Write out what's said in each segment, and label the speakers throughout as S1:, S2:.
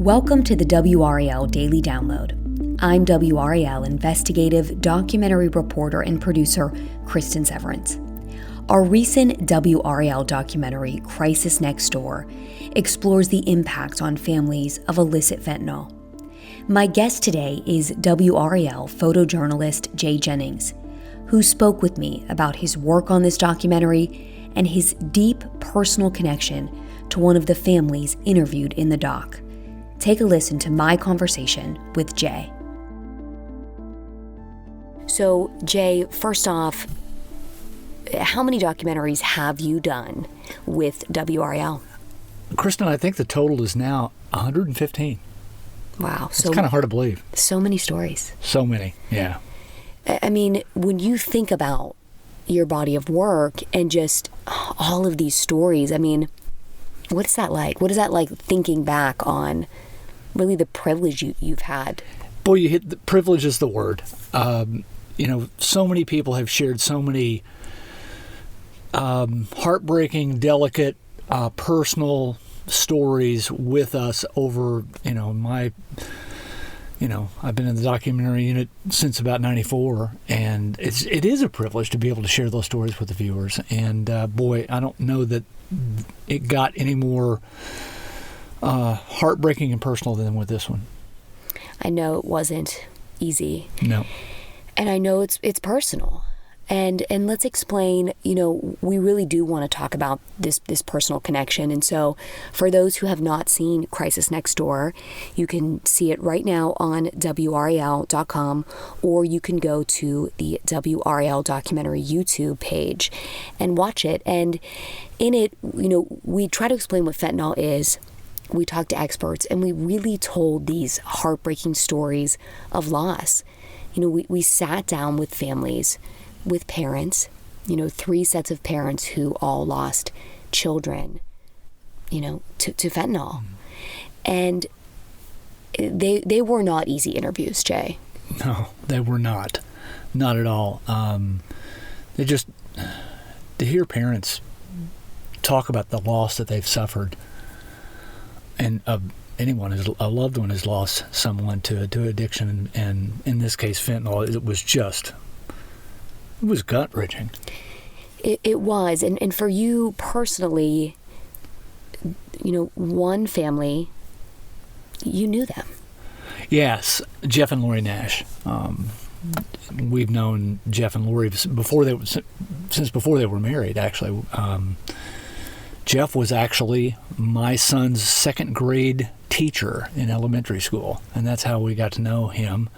S1: Welcome to the WRAL Daily Download. I'm WRAL Investigative documentary reporter and producer Cristin Severance. Our recent WRAL documentary, Crisis Next Door, explores the impact on families of illicit fentanyl. My guest today is WRAL photojournalist Jay Jennings, who spoke with me about his work on this documentary and his deep personal connection to one of the families interviewed in the doc. Take a listen to my conversation with Jay. So, Jay, first off, how many documentaries have you done with WRAL?
S2: Cristin, I think the total is now 115.
S1: Wow.
S2: It's kind of hard to believe.
S1: So many stories.
S2: So many, yeah.
S1: I mean, when you think about your body of work and just all of these stories, I mean, what's that like? What is that like thinking back on really the privilege you've had?
S2: Boy, you hit the privilege is the word. So many people have shared so many heartbreaking, delicate, personal stories with us over, I've been in the documentary unit since about 94, and it is a privilege to be able to share those stories with the viewers. And boy, I don't know that it got any more heartbreaking and personal than with this one.
S1: I know it wasn't easy.
S2: No.
S1: And I know it's personal. And let's explain, we really do want to talk about this personal connection. And so for those who have not seen Crisis Next Door, you can see it right now on WRAL.com, or you can go to the WRAL documentary YouTube page and watch it. And in it, we try to explain what fentanyl is. We talked to experts, and we really told these heartbreaking stories of loss. We sat down with families, with parents, 3 sets of parents who all lost children, to fentanyl. And they were not easy interviews, Jay.
S2: No, they were not. Not at all. To hear parents talk about the loss that they've suffered, and anyone, a loved one has lost someone to addiction, and in this case fentanyl, it was gut-wrenching.
S1: It was. And for you personally, one family, you knew them. Yes,
S2: Jeff and Lori Nash. We've known Jeff and Lori since before they were married, actually. Jeff was actually my son's second grade teacher in elementary school, and that's how we got to know him.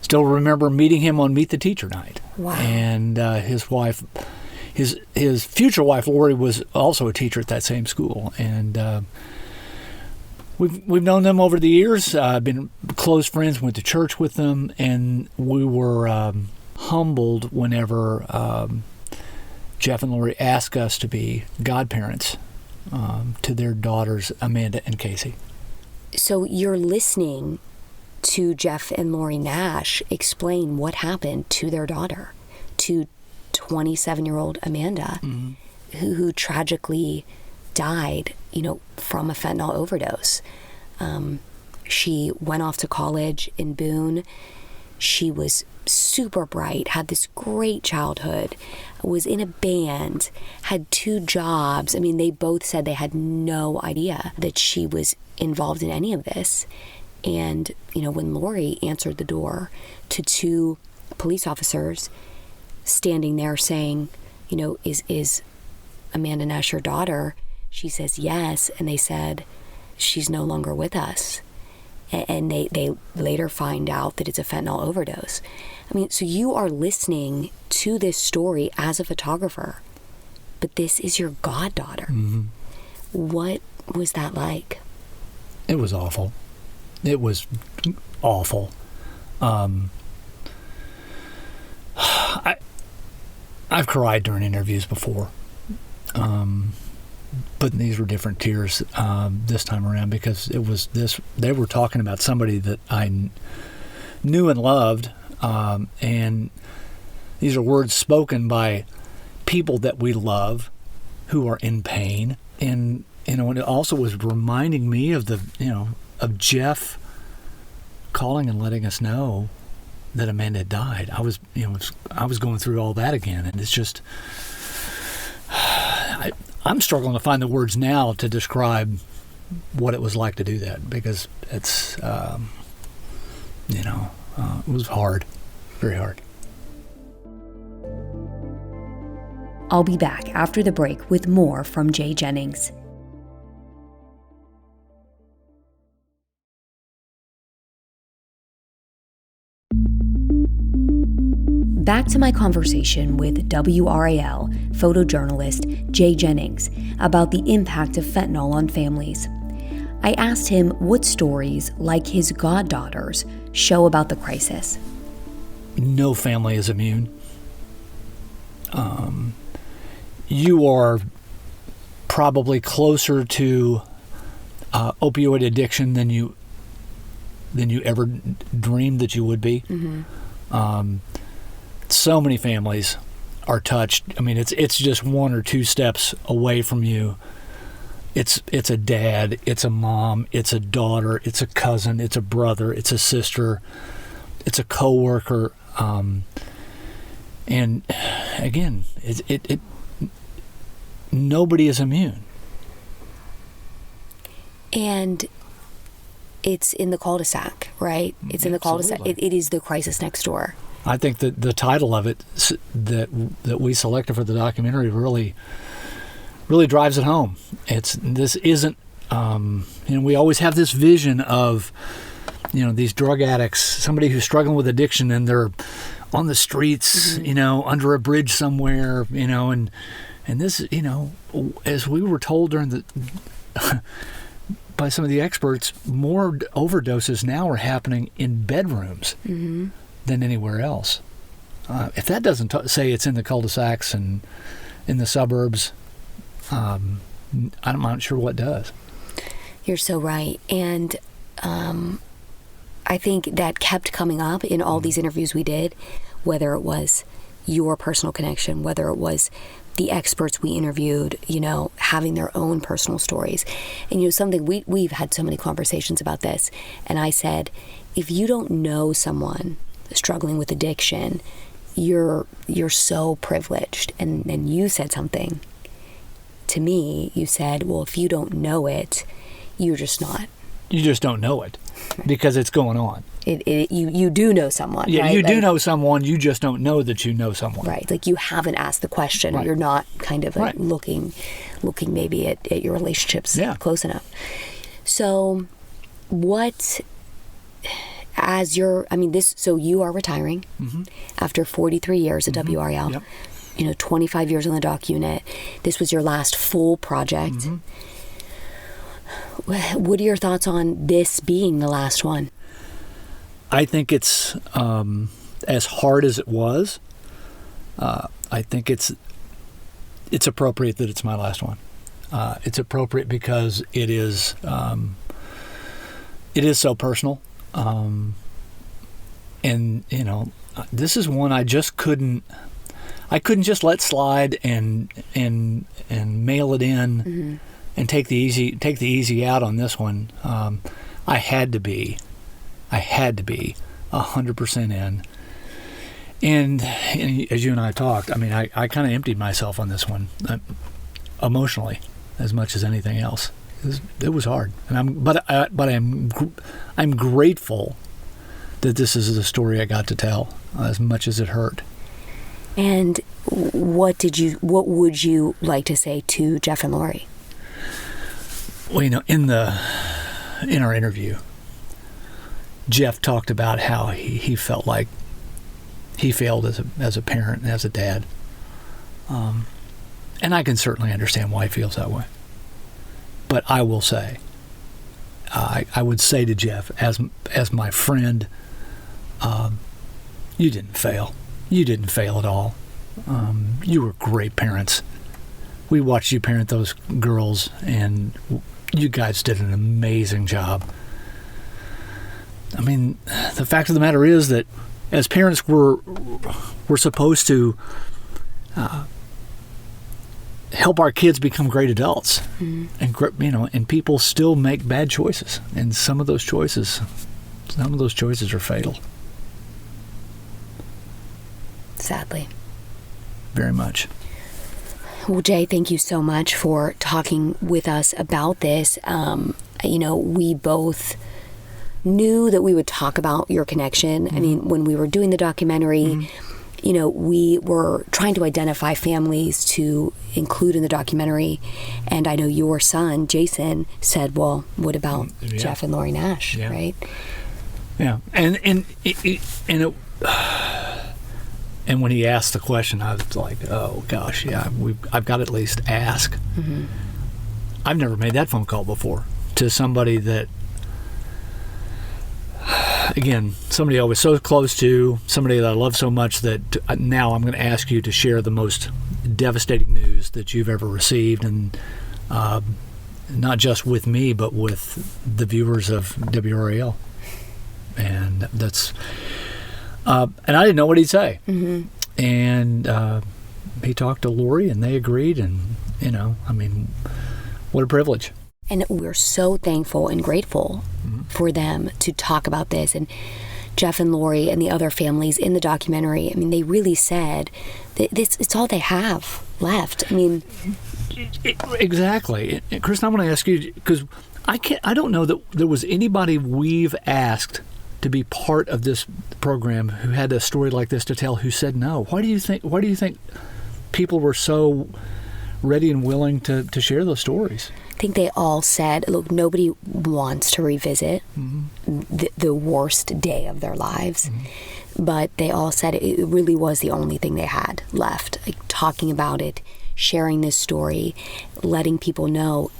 S2: Still remember meeting him on Meet the Teacher night.
S1: Wow.
S2: And his wife, his future wife, Lori, was also a teacher at that same school. And we've known them over the years. Been close friends, went to church with them, and we were humbled whenever Jeff and Lori asked us to be godparents to their daughters, Amanda and Casey.
S1: So you're listening to Jeff and Lori Nash explain what happened to their daughter, to 27-year-old Amanda, mm-hmm. who tragically died, from a fentanyl overdose. She went off to college in Boone. She was super bright, had this great childhood, was in a band, had 2 jobs. I mean, they both said they had no idea that she was involved in any of this. And, when Lori answered the door to 2 police officers standing there saying, is Amanda Nash your daughter? She says yes. And they said, she's no longer with us. And they later find out that it's a fentanyl overdose. I mean, so you are listening to this story as a photographer, but this is your goddaughter. Mm-hmm. What was that like?
S2: It was awful. It was awful. I've cried during interviews before, but these were different tears this time around, because it was this. They were talking about somebody that I knew and loved, and these are words spoken by people that we love who are in pain, and it also was reminding me of the of Jeff calling and letting us know that Amanda had died, I was going through all that again, and it's just, I'm struggling to find the words now to describe what it was like to do that, because it's, it was hard, very hard.
S1: I'll be back after the break with more from Jay Jennings. Back to my conversation with WRAL photojournalist Jay Jennings about the impact of fentanyl on families. I asked him what stories, like his goddaughter's, show about the crisis.
S2: No family is immune. You are probably closer to opioid addiction than you ever dreamed that you would be. Mm-hmm. So many families are touched. I mean, it's just one or two steps away from you. It's a dad, it's a mom, it's a daughter, it's a cousin, it's a brother, it's a sister, it's a coworker. And again, it nobody is immune. And
S1: it's in the cul-de-sac, right? It's in the cul-de-sac. It is the crisis next door.
S2: I think that the title of it that we selected for the documentary really drives it home. This isn't, we always have this vision of, these drug addicts, somebody who's struggling with addiction, and they're on the streets, mm-hmm. Under a bridge somewhere, and this, as we were told during the by some of the experts, more overdoses now are happening in bedrooms mm-hmm. than anywhere else. If that doesn't say it's in the cul-de-sacs and in the suburbs, I'm not sure what does. You're so right.
S1: And I think that kept coming up in all these interviews we did, whether it was your personal connection, whether it was the experts we interviewed, having their own personal stories. And, something we've had so many conversations about this. And I said, if you don't know someone struggling with addiction, you're so privileged. And then you said something to me. You said, well, if you don't know it, you're just not.
S2: You just don't know it because it's going on.
S1: You do know someone.
S2: Yeah,
S1: right?
S2: You do know someone. You just don't know that you know someone.
S1: Right. Like you haven't asked the question. Right. You're not kind of looking maybe at your relationships close enough. So what, so you are retiring mm-hmm. after 43 years at mm-hmm. WRAL, yep. 25 years on the doc unit. This was your last full project. Mm-hmm. What are your thoughts on this being the last one?
S2: I think it's as hard as it was. I think it's appropriate that it's my last one. It's appropriate because it is so personal, and this is one I just couldn't. I couldn't just let slide and mail it in mm-hmm. and take the easy out on this one. I had to be 100% in. And as you and I talked, I kind of emptied myself on this one, emotionally, as much as anything else. It was hard, and I'm grateful that this is the story I got to tell, as much as it hurt.
S1: And what would you like to say to Jeff and Lori?
S2: Well, in our interview, Jeff talked about how he felt like he failed as a parent and as a dad. And I can certainly understand why he feels that way. But I will say, I would say to Jeff, as my friend, you didn't fail. You didn't fail at all. You were great parents. We watched you parent those girls, and you guys did an amazing job. The fact of the matter is that as parents, we're supposed to help our kids become great adults. And people still make bad choices, and some of those choices are fatal.
S1: Sadly.
S2: Very much.
S1: Well, Jay, thank you so much for talking with us about this. We both knew that we would talk about your connection. I mean, when we were doing the documentary, we were trying to identify families to include in the documentary. And I know your son, Jason, said, well, what about Jeff and Lori Nash, right?
S2: Yeah. And when he asked the question, I was like, oh, gosh, I've got to at least ask. I've never made that phone call before to somebody that, again, somebody I was so close to, somebody that I love so much that now I'm going to ask you to share the most devastating news that you've ever received, and not just with me, but with the viewers of WRAL. And that's... and I didn't know what he'd say. And he talked to Lori, and they agreed, and, what a privilege.
S1: And we're so thankful and grateful for them to talk about this. And Jeff and Lori and the other families in the documentary, I mean, they really said that it's all they have left. I mean...
S2: Exactly. Cristin, I want to ask you, because I don't know that there was anybody we've asked to be part of this program who had a story like this to tell who said no. Why do you think people were so ready and willing to share those stories?
S1: I think they all said, look, nobody wants to revisit the worst day of their lives. But they all said it really was the only thing they had left. Like, talking about it, sharing this story, letting people know,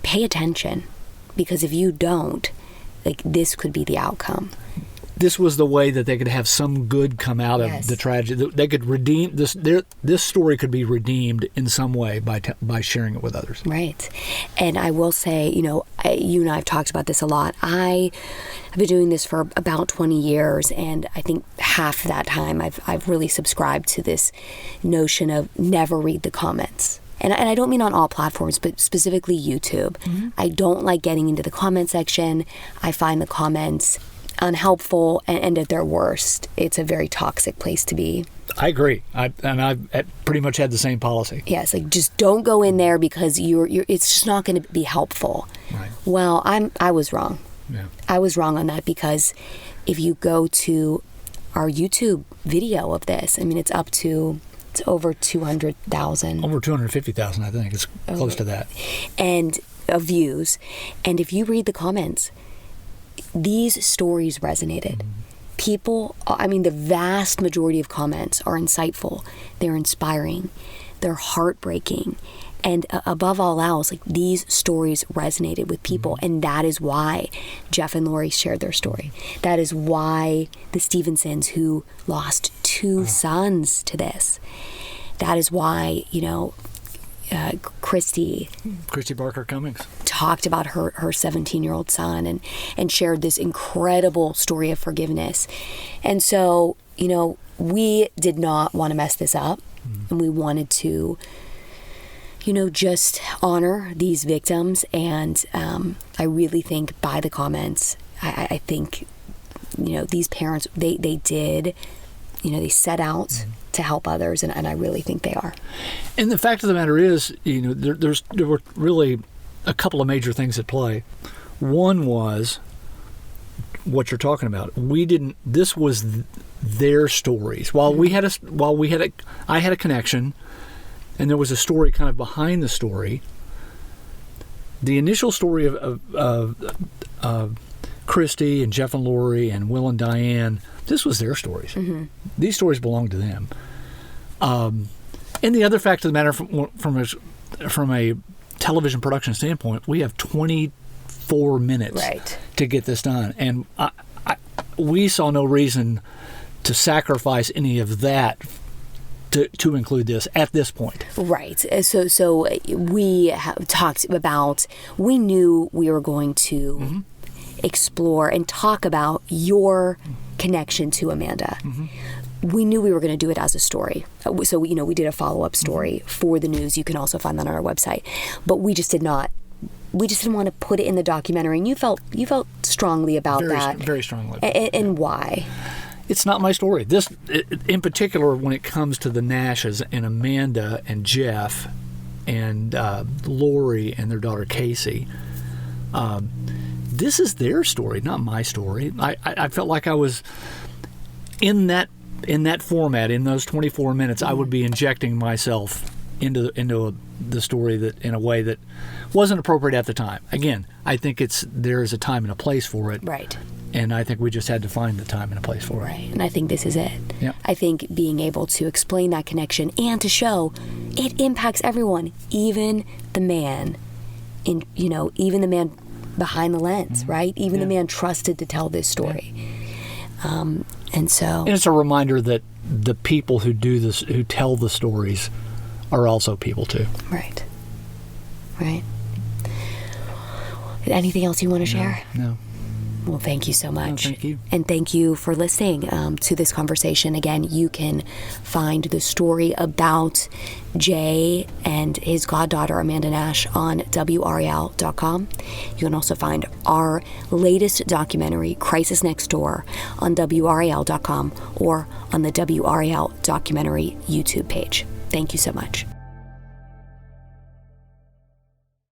S1: pay attention. Because if you don't, this could be the outcome.
S2: This was the way that they could have some good come out of the tragedy. They could redeem this. This story could be redeemed in some way by sharing it with others. Right.
S1: And I will say, you and I have talked about this a lot. I have been doing this for about 20 years, and I think half that time I've really subscribed to this notion of never read the comments. And I don't mean on all platforms, but specifically YouTube. I don't like getting into the comment section. I find the comments unhelpful, and at their worst, it's a very toxic place to be.
S2: I agree. I've pretty much had the same policy.
S1: Yes, just don't go in there because it's just not going to be helpful.
S2: Right.
S1: Well, I was wrong.
S2: Yeah.
S1: I was wrong on that, because if you go to our YouTube video of this, I mean, it's over 200,000.
S2: Over 250,000, I think. It's close to that.
S1: And views. And if you read the comments, these stories resonated. People, the vast majority of comments are insightful. They're inspiring. They're heartbreaking. And above all else, these stories resonated with people. And that is why Jeff and Lori shared their story. That is why the Stevensons, who lost two sons to this, that is why, Christy
S2: Barker Cummings
S1: talked about her 17-year-old son and shared this incredible story of forgiveness. And so, we did not want to mess this up, and we wanted to, just honor these victims. And I really think by the comments, I think, these parents, they did, they set out to help others, and I really think they are.
S2: And the fact of the matter is, there were really a couple of major things at play. One was what you're talking about. This was their stories. While I had a connection, and there was a story kind of behind the story. The initial story of Christy and Jeff and Lori and Will and Diane, this was their stories. These stories belonged to them. And the other fact of the matter, from a television production standpoint, we have 24 minutes to get this done, and we saw no reason to sacrifice any of that to include this at this point.
S1: Right. So we have talked about, we knew we were going to explore and talk about your connection to Amanda. we knew we were going to do it as a story. So, we did a follow-up story for the news. You can also find that on our website. But we just didn't want to put it in the documentary. And you felt strongly about that.
S2: Very strongly.
S1: And why?
S2: It's not my story. This, in particular, when it comes to the Nashes and Amanda and Jeff and Lori and their daughter Casey, this is their story, not my story. I felt like I was in that format, in those 24 minutes. I would be injecting myself into the story that in a way that wasn't appropriate at the time. Again, I think there is a time and a place for it.
S1: Right.
S2: And I think we just had to find the time and a place for it.
S1: Right. And I think this is it.
S2: Yeah.
S1: I think being able to explain that connection and to show it impacts everyone, even the man even the man behind the lens, right? Even the man trusted to tell this story. And it's a reminder that the people who do this, who tell the stories, are also people too. Right. Anything else you want to share? No. Well, thank you so much. Thank you. And thank you for listening to this conversation. Again, you can find the story about Jay and his goddaughter, Amanda Nash, on WRAL.com. You can also find our latest documentary, Crisis Next Door, on WRAL.com or on the WRAL documentary YouTube page. Thank you so much.